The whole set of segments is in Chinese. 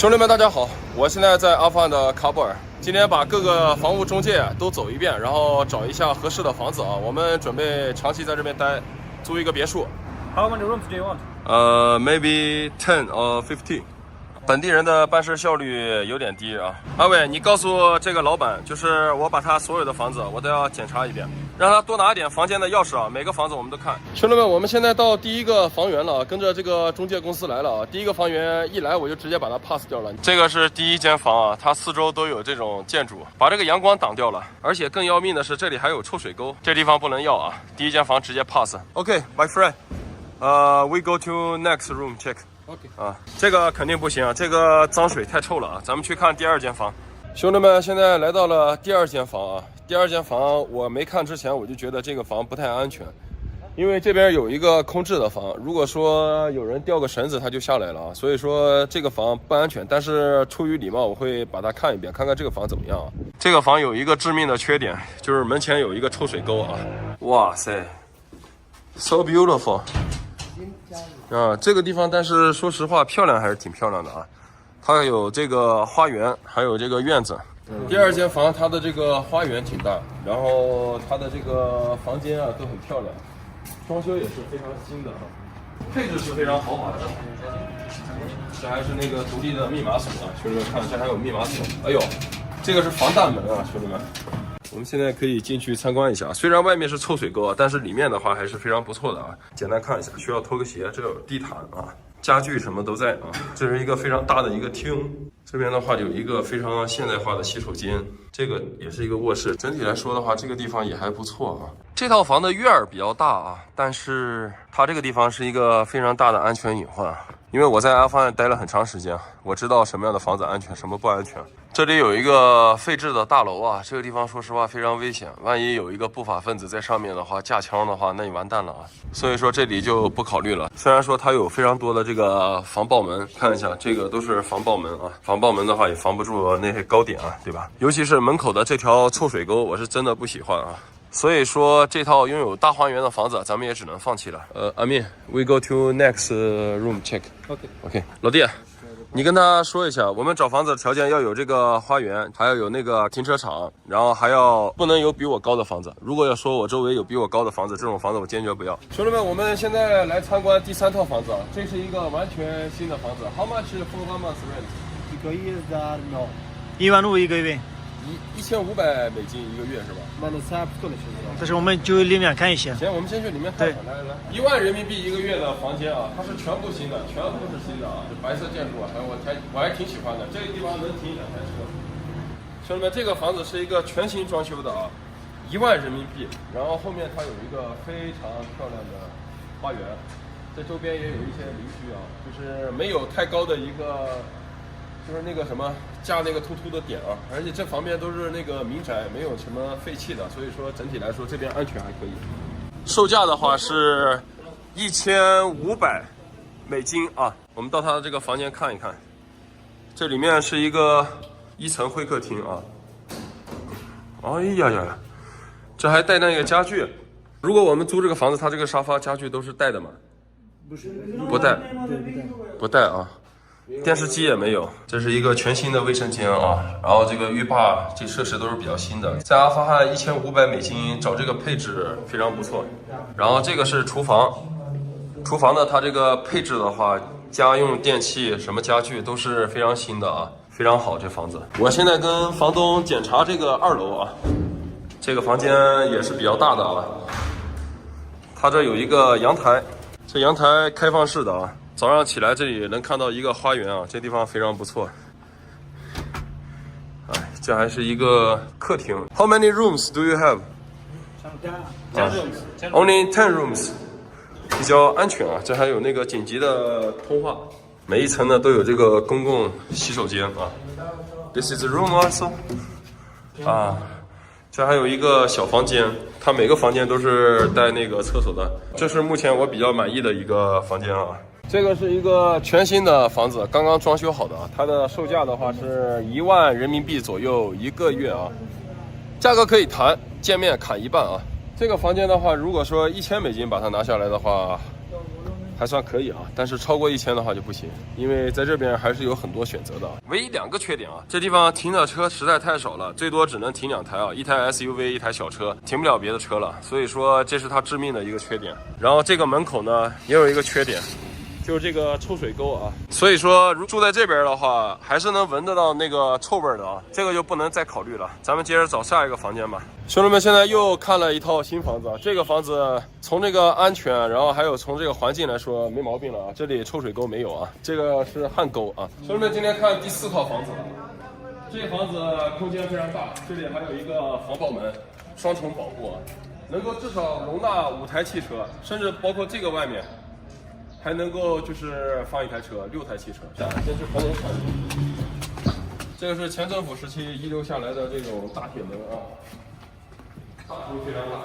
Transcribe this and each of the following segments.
兄弟们，大家好！我现在在阿富汗的喀布尔，今天把各个房屋中介都走一遍，然后找一下合适的房子啊。我们准备长期在这边待，租一个别墅。How many rooms do you want? Maybe 10 or 15。本地人的办事效率有点低啊。阿伟，你告诉这个老板，就是我把他所有的房子我都要检查一遍，让他多拿一点房间的钥匙啊。每个房子我们都看。兄弟们，我们现在到第一个房源了，跟着这个中介公司来了啊。第一个房源一来我就直接把它 pass 掉了。这个是第一间房啊，它四周都有这种建筑，把这个阳光挡掉了。而且更要命的是，这里还有臭水沟，这地方不能要啊。第一间房直接 pass。OK, my friend. We go to next room check。OK 啊，这个肯定不行啊，这个脏水太臭了啊。咱们去看第二间房。兄弟们，现在来到了第二间房啊。第二间房我没看之前，我就觉得这个房不太安全，因为这边有一个空置的房，如果说有人吊个绳子，它就下来了啊。所以说这个房不安全，但是出于礼貌，我会把它看一遍，看看这个房怎么样啊。这个房有一个致命的缺点，就是门前有一个臭水沟啊。哇塞 ，so beautiful。啊，这个地方，但是说实话，漂亮还是挺漂亮的啊。它有这个花园，还有这个院子。第二间房它的这个花园挺大，然后它的这个房间啊都很漂亮，装修也是非常新的啊，配置是非常豪华的。这还是那个独立的密码锁啊，兄弟们看，这还有密码锁。哎呦，这个是防弹门啊，兄弟们。我们现在可以进去参观一下，虽然外面是臭水沟啊，但是里面的话还是非常不错的啊。简单看一下，需要脱个鞋，这有地毯啊，家具什么都在啊。这是一个非常大的一个厅，这边的话有一个非常现代化的洗手间，这个也是一个卧室。整体来说的话，这个地方也还不错啊。这套房的院儿比较大啊，但是它这个地方是一个非常大的安全隐患啊。因为我在阿富汗待了很长时间，我知道什么样的房子安全，什么不安全。这里有一个废置的大楼啊，这个地方说实话非常危险，万一有一个不法分子在上面的话，架枪的话，那你完蛋了啊！所以说这里就不考虑了。虽然说它有非常多的这个防爆门，看一下这个都是防爆门啊，防爆门的话也防不住那些高点啊，对吧？尤其是门口的这条臭水沟，我是真的不喜欢啊。所以说这套拥有大花园的房子，咱们也只能放弃了。阿敏 ，we go to next room check。OK， 老弟。你跟他说一下，我们找房子的条件要有这个花园，还要有那个停车场，然后还要不能有比我高的房子。如果要说我周围有比我高的房子，这种房子我坚决不要。兄弟们，我们现在来参观第三套房子啊，这是一个完全新的房子。How much for 1 month rent？ 一个月的 no， 15000一个月，1500美金一个月是吧？那你差不多了，但是我们就里面看一下。行，我们先去里面看看。来，1万人民币一个月的房间啊，它是全部新的，全部是新的啊，就白色建筑啊，还有我还挺喜欢的，这个地方能停2台车。兄弟们，这个房子是一个全新装修的啊，1万人民币，然后后面它有一个非常漂亮的花园，这周边也有一些邻居啊，就是没有太高的一个。就是那个什么架那个突突的点啊，而且这旁边都是那个民宅，没有什么废弃的，所以说整体来说这边安全还可以。售价的话是1500美金啊。我们到他的这个房间看一看，这里面是一个1层会客厅啊。哎呀呀，这还带那个家具。如果我们租这个房子，它这个沙发家具都是带的吗？不带，不带啊。电视机也没有，这是一个全新的卫生间啊，然后这个浴霸这设施都是比较新的，在阿富汗1500美金找这个配置非常不错。然后这个是厨房，厨房的它这个配置的话，家用电器什么家具都是非常新的啊，非常好这房子。我现在跟房东检查这个2楼啊，这个房间也是比较大的啊，它这有一个阳台，这阳台开放式的啊。早上起来这里能看到一个花园啊，这地方非常不错。哎，这还是一个客厅。How many rooms do you have? 10 rooms. Only 10 rooms. 比较安全啊，这还有那个紧急的通话。每一层呢都有这个公共洗手间啊。This is a room also. 啊，这还有一个小房间，它每个房间都是带那个厕所的。这是目前我比较满意的一个房间啊。这个是一个全新的房子，刚刚装修好的啊。它的售价的话是1万人民币左右一个月啊，价格可以谈，见面砍一半啊。这个房间的话，如果说1000美金把它拿下来的话，还算可以啊，但是超过1000的话就不行，因为在这边还是有很多选择的。唯一2个缺点啊，这地方停的车实在太少了，最多只能停2台啊，一台 SUV，一台小车，停不了别的车了，所以说这是它致命的一个缺点。然后这个门口呢也有一个缺点，就是这个臭水沟啊，所以说住在这边的话，还是能闻得到那个臭味的啊，这个就不能再考虑了。咱们接着找下一个房间吧。兄弟们，现在又看了一套新房子啊，这个房子从这个安全，然后还有从这个环境来说没毛病了啊，这里臭水沟没有啊，这个是旱沟啊。兄弟们，今天看第4套房子了，这个房子空间非常大，这里还有一个防爆门，双重保护啊，能够至少容纳5台汽车，甚至包括这个外面。还能够就是放1台车，6台汽车。先去房间看一下，这个是前政府时期遗留下来的这种大铁门啊，大头非常大，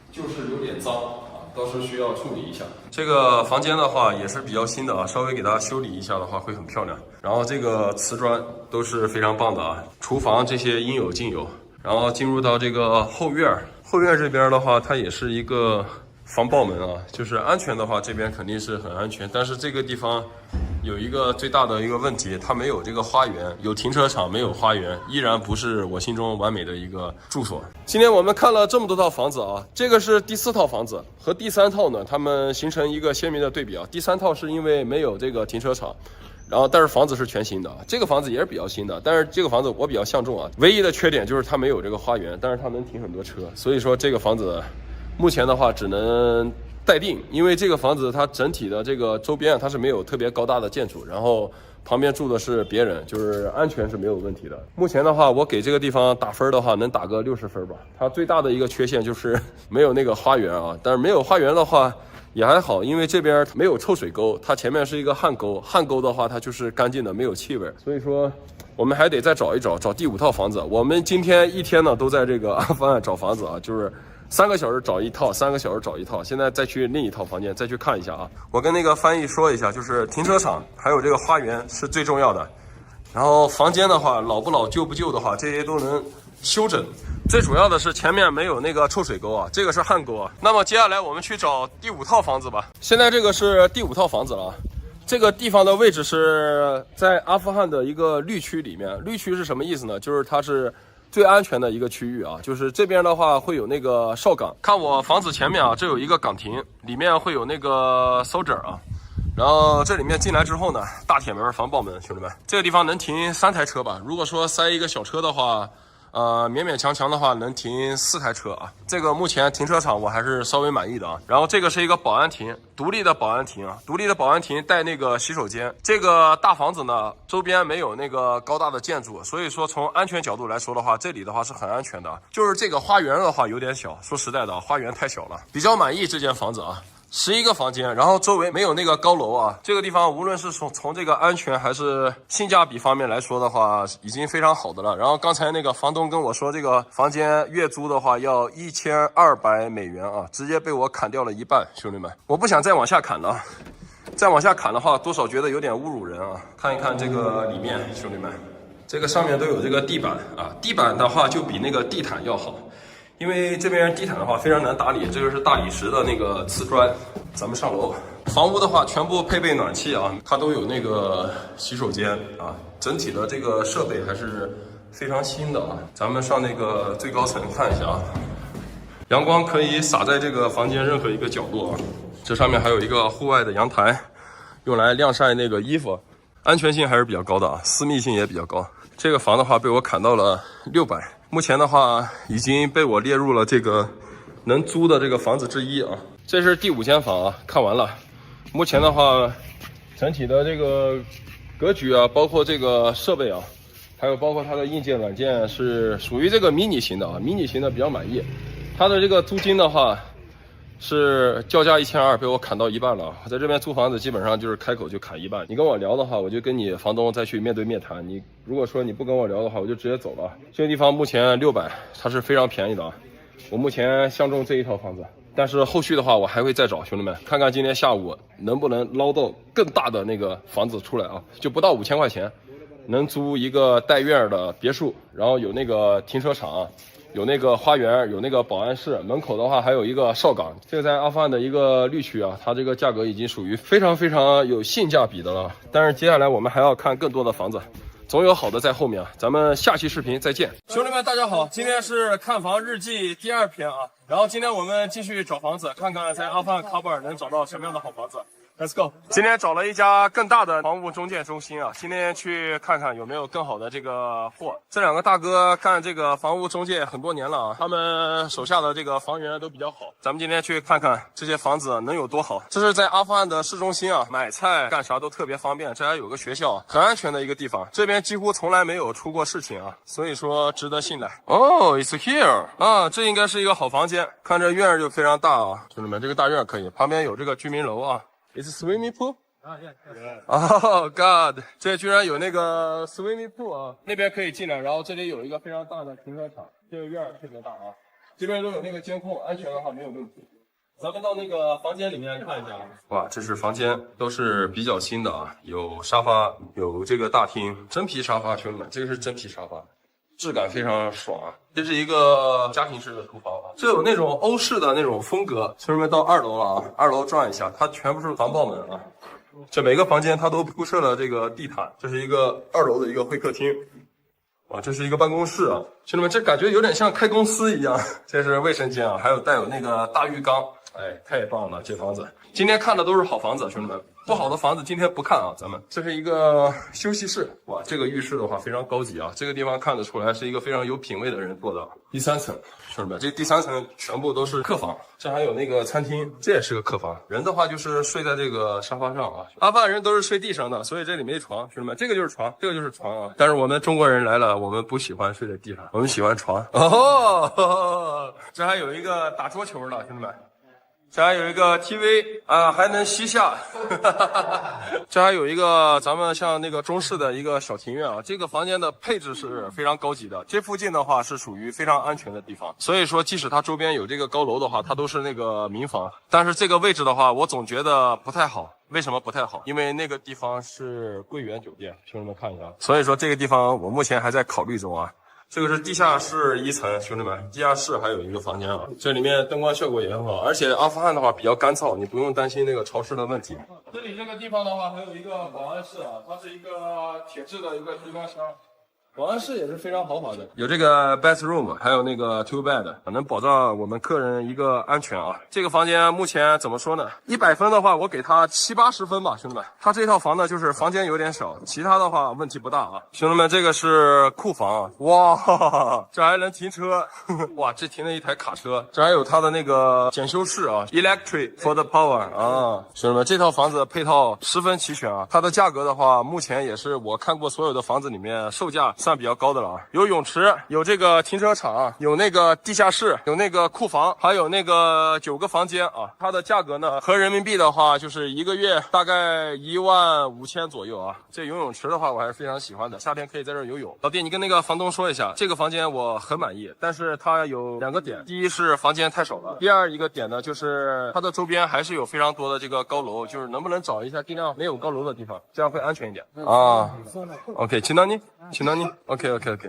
就是有点脏啊，到时候需要处理一下。这个房间的话也是比较新的啊，稍微给它修理一下的话会很漂亮。然后这个瓷砖都是非常棒的啊，厨房这些应有尽有。然后进入到这个后院，后院这边的话，它也是一个防爆门啊，就是安全的话，这边肯定是很安全。但是这个地方有一个最大的一个问题，它没有这个花园，有停车场没有花园，依然不是我心中完美的一个住所。今天我们看了这么多套房子啊，这个是第4套房子，和第3套呢，它们形成一个鲜明的对比啊。第3套是因为没有这个停车场。然后，但是房子是全新的，这个房子也是比较新的，但是这个房子我比较相中啊。唯一的缺点就是它没有这个花园，但是它能停很多车，所以说这个房子目前的话只能待定，因为这个房子它整体的这个周边它是没有特别高大的建筑，然后旁边住的是别人，就是安全是没有问题的。目前的话，我给这个地方打分的话，能打个60分吧。它最大的一个缺陷就是没有那个花园啊，但是没有花园的话也还好，因为这边没有臭水沟，它前面是一个旱沟，旱沟的话它就是干净的，没有气味，所以说我们还得再找一找，找第5套房子。我们今天一天呢都在这个阿富汗找房子啊，就是3个小时找一套，3个小时找一套。现在再去另一套房间再去看一下啊。我跟那个翻译说一下，就是停车场还有这个花园是最重要的。然后房间的话，老不老旧不旧的话，这些都能修整。最主要的是前面没有那个臭水沟啊，这个是旱沟啊。那么接下来我们去找第5套房子吧。现在这个是第5套房子了。这个地方的位置是在阿富汗的一个绿区里面。绿区是什么意思呢？就是它是最安全的一个区域啊，就是这边的话会有那个哨岗。看我房子前面啊，这有一个岗亭，里面会有那个 soldier 啊。然后这里面进来之后呢，大铁门防爆门，兄弟们，这个地方能停3台车吧？如果说塞一个小车的话，勉勉强强的话能停4台车啊。这个目前停车场我还是稍微满意的啊。然后这个是一个保安亭，独立的保安亭啊，独立的保安亭带那个洗手间。这个大房子呢，周边没有那个高大的建筑，所以说从安全角度来说的话，这里的话是很安全的。就是这个花园的话有点小，说实在的，花园太小了，比较满意这间房子啊。11个房间，然后周围没有那个高楼啊。这个地方无论是从这个安全还是性价比方面来说的话，已经非常好的了。然后刚才那个房东跟我说，这个房间月租的话要1200美元啊，直接被我砍掉了一半，兄弟们，我不想再往下砍了。再往下砍的话，多少觉得有点侮辱人啊。看一看这个里面，兄弟们，这个上面都有这个地板啊，地板的话就比那个地毯要好。因为这边地毯的话非常难打理，这个是大理石的那个瓷砖。咱们上楼，房屋的话全部配备暖气啊，它都有那个洗手间啊，整体的这个设备还是非常新的啊。咱们上那个最高层看一下啊，阳光可以洒在这个房间任何一个角落啊。这上面还有一个户外的阳台，用来晾晒那个衣服，安全性还是比较高的啊，私密性也比较高。这个房的话被我砍到了600。目前的话已经被我列入了这个能租的这个房子之一啊。这是第5间房啊，看完了。目前的话，整体的这个格局啊，包括这个设备啊，还有包括它的硬件软件是属于这个迷你型的啊，迷你型的比较满意。它的这个租金的话是叫价1200，被我砍到一半了。在这边租房子基本上就是开口就砍一半。你跟我聊的话，我就跟你房东再去面对面谈。你如果说你不跟我聊的话，我就直接走了。这个地方目前600，它是非常便宜的啊。我目前相中这一套房子，但是后续的话我还会再找，兄弟们，看看今天下午能不能捞到更大的那个房子出来啊，就不到5000块钱，能租一个带院的别墅，然后有那个停车场，有那个花园，有那个保安室，门口的话还有一个哨岗。这个在阿富汗的一个绿区啊，它这个价格已经属于非常非常有性价比的了。但是接下来我们还要看更多的房子。总有好的在后面啊！咱们下期视频再见，兄弟们，大家好！今天是看房日记第2篇啊，然后今天我们继续找房子，看看在阿富汗喀布尔能找到什么样的好房子。Let's go！ 今天找了一家更大的房屋中介中心啊，今天去看看有没有更好的这个货。这两个大哥干这个房屋中介很多年了啊，他们手下的这个房源都比较好。咱们今天去看看这些房子能有多好。这是在阿富汗的市中心啊，买菜干啥都特别方便。这还有个学校，很安全的一个地方。这边几乎从来没有出过事情啊，所以说值得信赖。哦 ，It's here 啊，这应该是一个好房间。看这院就非常大啊，兄弟们，这个大院可以，旁边有这个居民楼啊。It's swimming pool? Oh God！ 这居然有那个 swimming pool 啊，那边可以进来，然后这里有一个非常大的停车场，这个院特别大啊，这边都有那个监控，安全的话没有问题。咱们到那个房间里面看一下。哇，这是房间，都是比较新的啊，有沙发，有这个大厅，真皮沙发，兄弟们，这个是真皮沙发。质感非常爽啊！这是一个家庭式的厨房啊，这有那种欧式的那种风格。兄弟们，到2楼了啊，2楼转一下，它全部是防爆门啊。这每个房间它都铺设了这个地毯，这是一个2楼的一个会客厅。哇，这是一个办公室啊，兄弟们，这感觉有点像开公司一样。这是卫生间啊，还有带有那个大浴缸，哎，太棒了，这房子。今天看的都是好房子，兄弟们。不好的房子今天不看啊，咱们这是一个休息室，哇，这个浴室的话非常高级啊，这个地方看得出来是一个非常有品位的人做的。第3层，兄弟们，这第3层全部都是客房，这还有那个餐厅，这也是个客房。人的话就是睡在这个沙发上啊，阿富汗人都是睡地上的，所以这里没床，兄弟们，这个就是床，这个就是床啊。但是我们中国人来了，我们不喜欢睡在地上，我们喜欢床。哦，这还有一个打桌球的，兄弟们。这还有一个 TV 啊，还能吸下。这还有一个咱们像那个中式的一个小庭院啊，这个房间的配置是非常高级的。这附近的话是属于非常安全的地方，所以说即使它周边有这个高楼的话，它都是那个民房。但是这个位置的话，我总觉得不太好。为什么不太好？因为那个地方是桂园酒店，兄弟们看一下。所以说这个地方我目前还在考虑中啊。这个是地下室1层，兄弟们，地下室还有一个房间啊，这里面灯光效果也很好，而且阿富汗的话比较干燥，你不用担心那个潮湿的问题。这里这个地方的话，还有一个保安室啊，它是一个铁质的一个机关箱。保安室也是非常豪华的，有这个 bathroom， 还有那个 two bed， 能保障我们客人一个安全啊。这个房间目前怎么说呢？100分的话，我给他70、80分吧，兄弟们。他这套房呢，就是房间有点小，其他的话问题不大啊。兄弟们，这个是库房啊，哇，这还能停车，哇，这停了一台卡车。这还有它的那个检修室啊 ，electric for the power 啊，兄弟们，这套房子配套10分齐全啊。它的价格的话，目前也是我看过所有的房子里面售价算比较高的了啊，有泳池，有这个停车场，有那个地下室，有那个库房，还有那个9个房间啊。它的价格呢，合人民币的话，就是1个月大概15000左右啊。这游泳池的话，我还是非常喜欢的，夏天可以在这儿游泳。老弟，你跟那个房东说一下，这个房间我很满意，但是它有2个点，第一是房间太少了，第二一个点呢，就是它的周边还是有非常多的这个高楼，就是能不能找一下尽量没有高楼的地方，这样会安全一点啊。OK， 请到你。OK，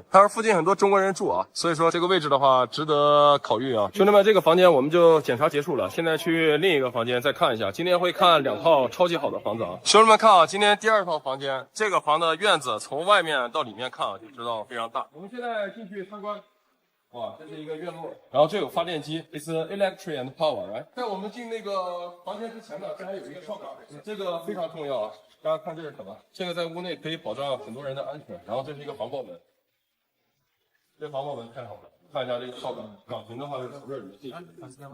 他说附近很多中国人住啊，所以说这个位置的话值得考虑啊。兄弟们，这个房间我们就检查结束了，现在去另一个房间再看一下。今天会看2套超级好的房子啊。兄弟们看啊，今天第2套房间，这个房的院子从外面到里面看啊，就知道非常大。我们现在进去参观。哇，这是一个院落，然后这有发电机 ，It's electric and power， right？ 在我们进那个房间之前呢，这还有一个哨岗，这个非常重要啊。大家看这是什么？这个在屋内可以保障很多人的安全。然后这是一个防爆门，这防爆门太好了。看一下这个哨岗，岗亭的话就从这里进去，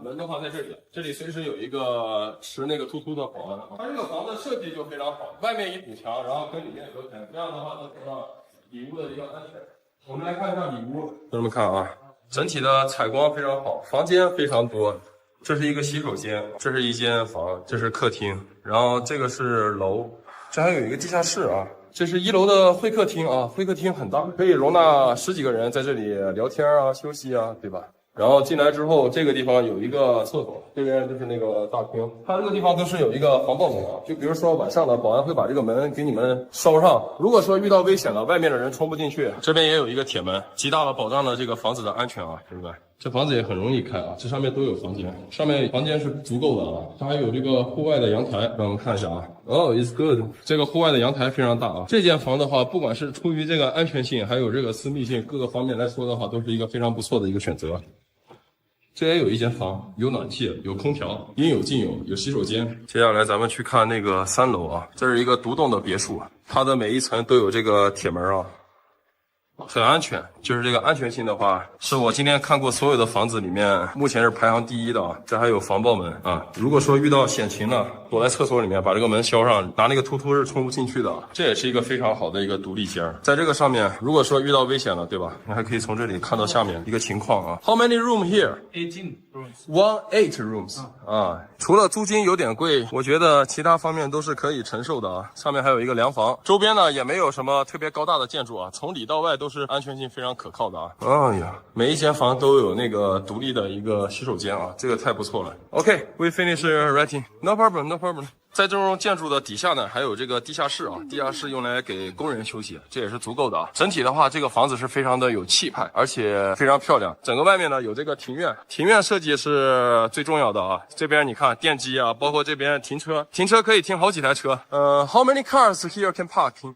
门的话在这里，这里随时有一个持那个突突的保安。它这个房子设计就非常好，外面一堵墙，然后跟里面隔开，这样的话能保障里屋的一个安全。我们来看一下里屋，同志们看啊。整体的采光非常好，房间非常多。这是一个洗手间，这是一间房，这是客厅，然后这个是楼，这还有一个地下室啊。这是1楼的会客厅啊，会客厅很大，可以容纳10几个人在这里聊天啊、休息啊，对吧？然后进来之后，这个地方有一个厕所，这边就是那个大厅。它这个地方都是有一个防爆门啊，就比如说晚上呢，保安会把这个门给你们烧上。如果说遇到危险了，外面的人冲不进去，这边也有一个铁门，极大的保障了这个房子的安全啊，兄弟们。这房子也很容易开啊，这上面都有房间，上面房间是足够的啊。它还有这个户外的阳台，让我们看一下啊。哦，it's good。这个户外的阳台非常大啊。这间房的话，不管是出于这个安全性，还有这个私密性各个方面来说的话，都是一个非常不错的一个选择。这也有一间房，有暖气，有空调，应有尽有，有洗手间。接下来咱们去看那个3楼啊，这是一个独栋的别墅，它的每一层都有这个铁门啊。很安全，就是这个安全性的话，是我今天看过所有的房子里面目前是排行第一的啊。这还有防爆门啊，如果说遇到险情呢，躲在厕所里面把这个门销上，拿那个突突是冲不进去的。这也是一个非常好的一个独立间，在这个上面，如果说遇到危险了，对吧？你还可以从这里看到下面一个情况啊。How many room here? 18 rooms. 18 rooms 啊，除了租金有点贵，我觉得其他方面都是可以承受的啊。上面还有一个凉房，周边呢也没有什么特别高大的建筑啊，从里到外都是安全性非常可靠的啊。哎呀，每一间房都有那个独立的一个洗手间啊，这个太不错了。OK, we finish writing. No problem, no problem. 在这种建筑的底下呢，还有这个地下室啊，地下室用来给工人休息，这也是足够的啊。整体的话，这个房子是非常的有气派，而且非常漂亮。整个外面呢有这个庭院，庭院设计是最重要的啊。这边你看电机啊，包括这边停车可以停好几台车。How many cars here can park?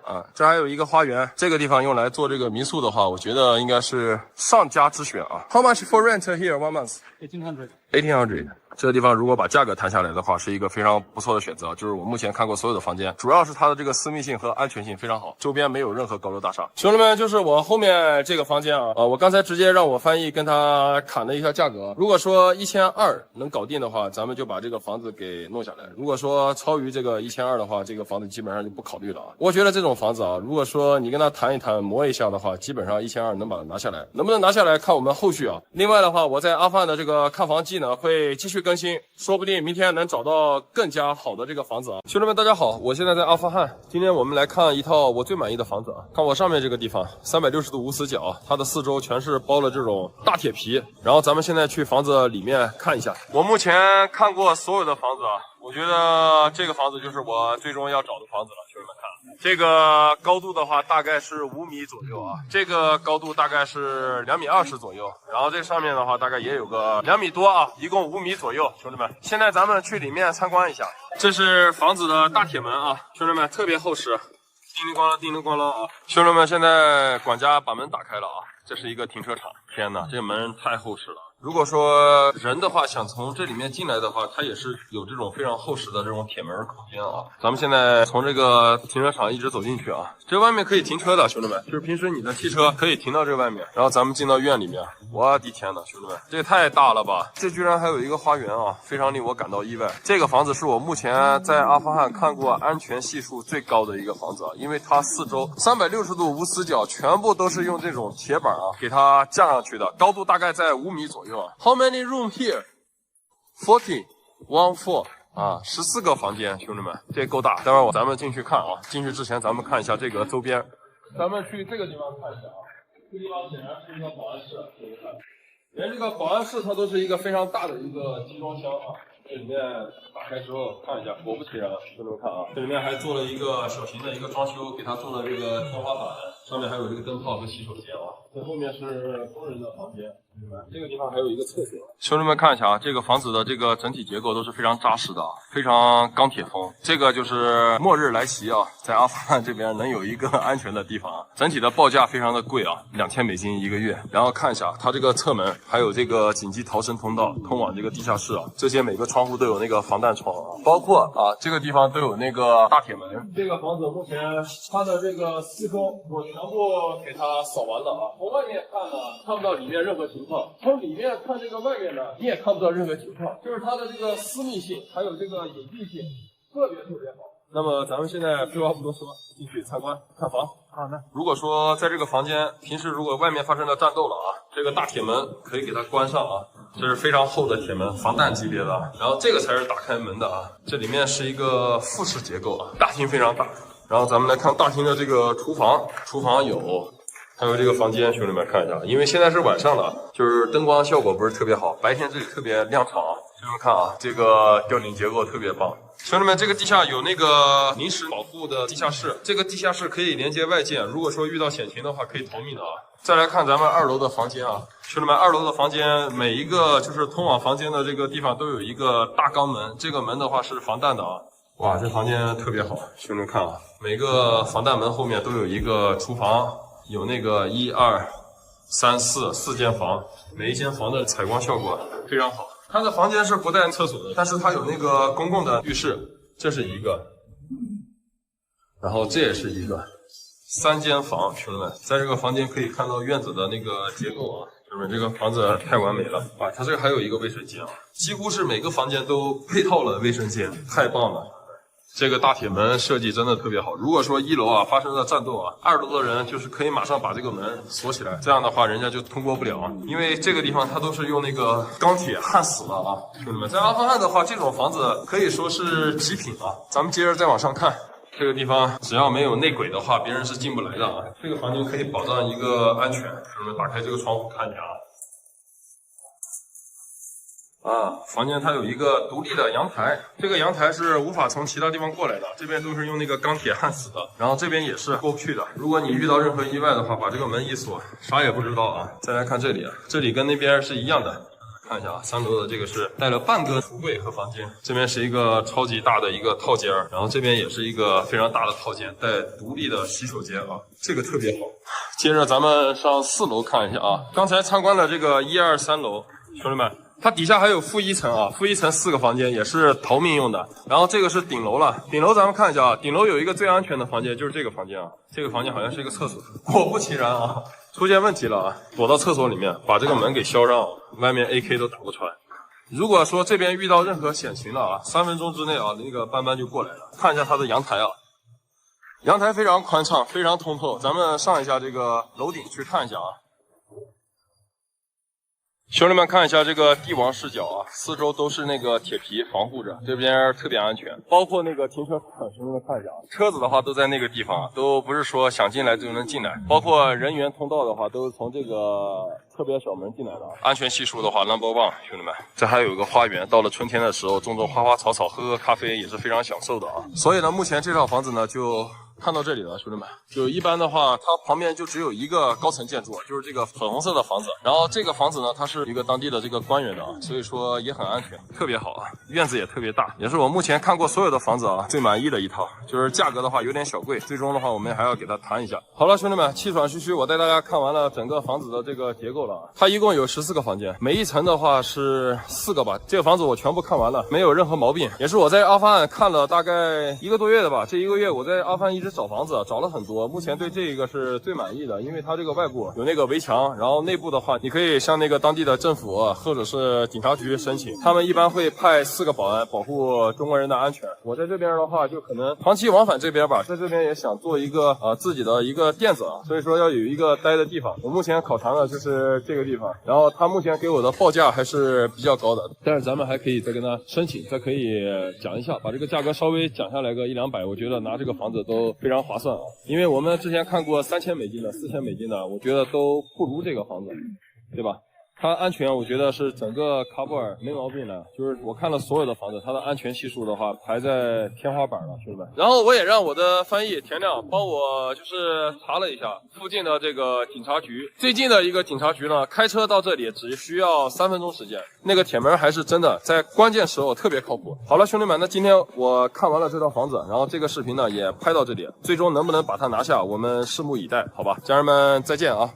啊，这还有一个花园，这个地方用来做这个民宿的话，我觉得应该是上佳之选啊。How much for rent here 1 month? 1800. 1800。这个地方如果把价格谈下来的话，是一个非常不错的选择。就是我目前看过所有的房间，主要是它的这个私密性和安全性非常好，周边没有任何高楼大厦。兄弟们，就是我后面这个房间啊，我刚才直接让我翻译跟他砍了一下价格。如果说1200能搞定的话，咱们就把这个房子给弄下来。如果说超于这个1200的话，这个房子基本上就不考虑了啊。我觉得这种房子啊，如果说你跟他谈一谈磨一下的话，基本上1200能把它拿下来。能不能拿下来看我们后续啊。另外的话，我在阿富汗的这个看房季呢会继续更新，说不定明天能找到更加好的这个房子啊。兄弟们大家好，我现在在阿富汗，今天我们来看一套我最满意的房子啊。看我上面这个地方，360度无死角，它的四周全是包了这种大铁皮。然后咱们现在去房子里面看一下。我目前看过所有的房子啊，我觉得这个房子就是我最终要找的房子了。兄弟们看，这个高度的话大概是5米左右啊，这个高度大概是2米20左右，然后这上面的话大概也有个2米多啊，一共5米左右。兄弟们，现在咱们去里面参观一下。这是房子的大铁门啊，兄弟们特别厚实，叮铃咣啷叮铃咣啷啊。兄弟们，现在管家把门打开了啊，这是一个停车场。天哪，这个门太厚实了。如果说人的话想从这里面进来的话，它也是有这种非常厚实的这种铁门空间啊。咱们现在从这个停车场一直走进去啊，这外面可以停车的，兄弟们，就是平时你的汽车可以停到这个外面，然后咱们进到院里面。我的天呐，兄弟们，这也太大了吧！这居然还有一个花园啊，非常令我感到意外。这个房子是我目前在阿富汗看过安全系数最高的一个房子啊，因为它四周360度无死角，全部都是用这种铁板啊给它架上去的，高度大概在5米左右。How many room here? 14 啊，14个房间，兄弟们，这够大。待会儿咱们进去看啊，进去之前咱们看一下这个周边。咱们去这个地方看一下啊，这个地方显然是一个保安室，各位看，连这个保安室它都是一个非常大的一个集装箱啊。这里面打开之后看一下，果不其然，兄弟们看啊，这里面还做了一个小型的一个装修，给它做了这个天花板，上面还有这个灯泡和洗手间啊。这后面是工人的房间。这个地方还有一个厕所，兄弟们看一下啊，这个房子的这个整体结构都是非常扎实的，非常钢铁风。这个就是末日来袭啊，在阿富汗这边能有一个安全的地方啊。整体的报价非常的贵啊，2000美金1个月。然后看一下它这个侧门，还有这个紧急逃生通道通往这个地下室啊，这些每个窗户都有那个防弹窗啊，包括啊这个地方都有那个大铁门。这个房子目前它的这个四周我全部给它扫完了啊，从外面看呢看不到里面任何情况，从里面看这个外面呢，你也看不到任何情况，就是它的这个私密性还有这个隐蔽性特别好。那么咱们现在废话不多说，进去参观看房。好的。如果说在这个房间，平时如果外面发生了战斗了啊，这个大铁门可以给它关上啊，这是非常厚的铁门，防弹级别的。然后这个才是打开门的啊，这里面是一个复式结构啊，大厅非常大。然后咱们来看大厅的这个厨房，厨房有还有这个房间，兄弟们看一下，因为现在是晚上了，就是灯光效果不是特别好，白天这里特别亮堂。兄弟们看啊，这个吊顶结构特别棒。兄弟们，这个地下有那个临时保护的地下室，这个地下室可以连接外界，如果说遇到险情的话，可以逃命的啊。再来看咱们2楼的房间啊，兄弟们，2楼的房间每一个就是通往房间的这个地方都有一个大钢门，这个门的话是防弹的啊。哇，这房间特别好，兄弟们看啊，每个防弹门后面都有一个厨房，有那个1、2、3、4间房，每一间房的采光效果非常好。它的房间是不带厕所的，但是它有那个公共的浴室，这是一个，然后这也是一个，3间房，兄弟们，在这个房间可以看到院子的那个结构啊，兄弟们，这个房子太完美了啊！它这个还有一个卫生间啊，几乎是每个房间都配套了卫生间，太棒了。这个大铁门设计真的特别好。如果说1楼啊发生了战斗啊，2楼的人就是可以马上把这个门锁起来，这样的话人家就通过不了，因为这个地方它都是用那个钢铁焊死了啊，兄弟们，在阿富汗的话，这种房子可以说是极品啊。咱们接着再往上看，这个地方只要没有内鬼的话，别人是进不来的啊。这个房间可以保障一个安全，兄弟们，打开这个窗户看一下啊。房间它有一个独立的阳台，这个阳台是无法从其他地方过来的，这边都是用那个钢铁焊死的，然后这边也是过不去的。如果你遇到任何意外的话，把这个门一锁，啥也不知道啊。再来看这里，这里跟那边是一样的，看一下啊，3楼的这个是带了半个橱柜和房间，这边是一个超级大的一个套间，然后这边也是一个非常大的套间，带独立的洗手间啊，这个特别好。接着咱们上4楼看一下啊，刚才参观了这个1、2、3楼，兄弟们。它底下还有负1层啊，负1层4个房间也是逃命用的。然后这个是顶楼了，顶楼咱们看一下啊，顶楼有一个最安全的房间，就是这个房间啊。这个房间好像是一个厕所，果不其然啊，出现问题了啊，躲到厕所里面，把这个门给销上，外面 AK 都打不穿。如果说这边遇到任何险情了啊，3分钟之内啊，那个班就过来了。看一下它的阳台啊，阳台非常宽敞，非常通透。咱们上一下这个楼顶去看一下啊。兄弟们看一下这个帝王视角啊，四周都是那个铁皮防护着，这边特别安全，包括那个停车场，兄弟们看一下啊，车子的话都在那个地方，都不是说想进来就能进来，包括人员通道的话都是从这个特别小门进来的，安全系数的话 No.1， 兄弟们，这还有一个花园，到了春天的时候种种花花草草，喝喝咖啡也是非常享受的啊。所以呢，目前这套房子呢就看到这里了，兄弟们，就一般的话，它旁边就只有一个高层建筑，就是这个粉红色的房子。然后这个房子呢，它是一个当地的这个官员的啊，所以说也很安全，特别好啊，院子也特别大，也是我目前看过所有的房子啊最满意的一套。就是价格的话有点小贵，最终的话我们还要给它谈一下。好了，兄弟们，气喘吁吁，我带大家看完了整个房子的这个结构了啊。它一共有14个房间，每一层的话是4个吧。这个房子我全部看完了，没有任何毛病，也是我在阿富汗看了大概1个多月的吧。这1个月我在阿富汗一直找房子，找了很多，目前对这个是最满意的，因为它这个外部有那个围墙，然后内部的话，你可以向那个当地的政府或者是警察局申请，他们一般会派4个保安保护中国人的安全。我在这边的话，就可能长期往返这边吧，在这边也想做一个自己的一个店子啊，所以说要有一个待的地方。我目前考察的就是这个地方，然后他目前给我的报价还是比较高的，但是咱们还可以再跟他申请，再可以讲一下，把这个价格稍微讲下来个100-200，我觉得拿这个房子都非常划算啊。因为我们之前看过3000美金的、4000美金的，我觉得都不如这个房子，对吧？它安全，我觉得是整个喀布尔没毛病的，就是我看了所有的房子，它的安全系数的话排在天花板了，兄弟们。然后我也让我的翻译田亮帮我就是查了一下附近的这个警察局，最近的一个警察局呢，开车到这里只需要3分钟时间。那个铁门还是真的，在关键时候特别靠谱。好了，兄弟们，那今天我看完了这套房子，然后这个视频呢也拍到这里，最终能不能把它拿下，我们拭目以待，好吧？家人们再见啊！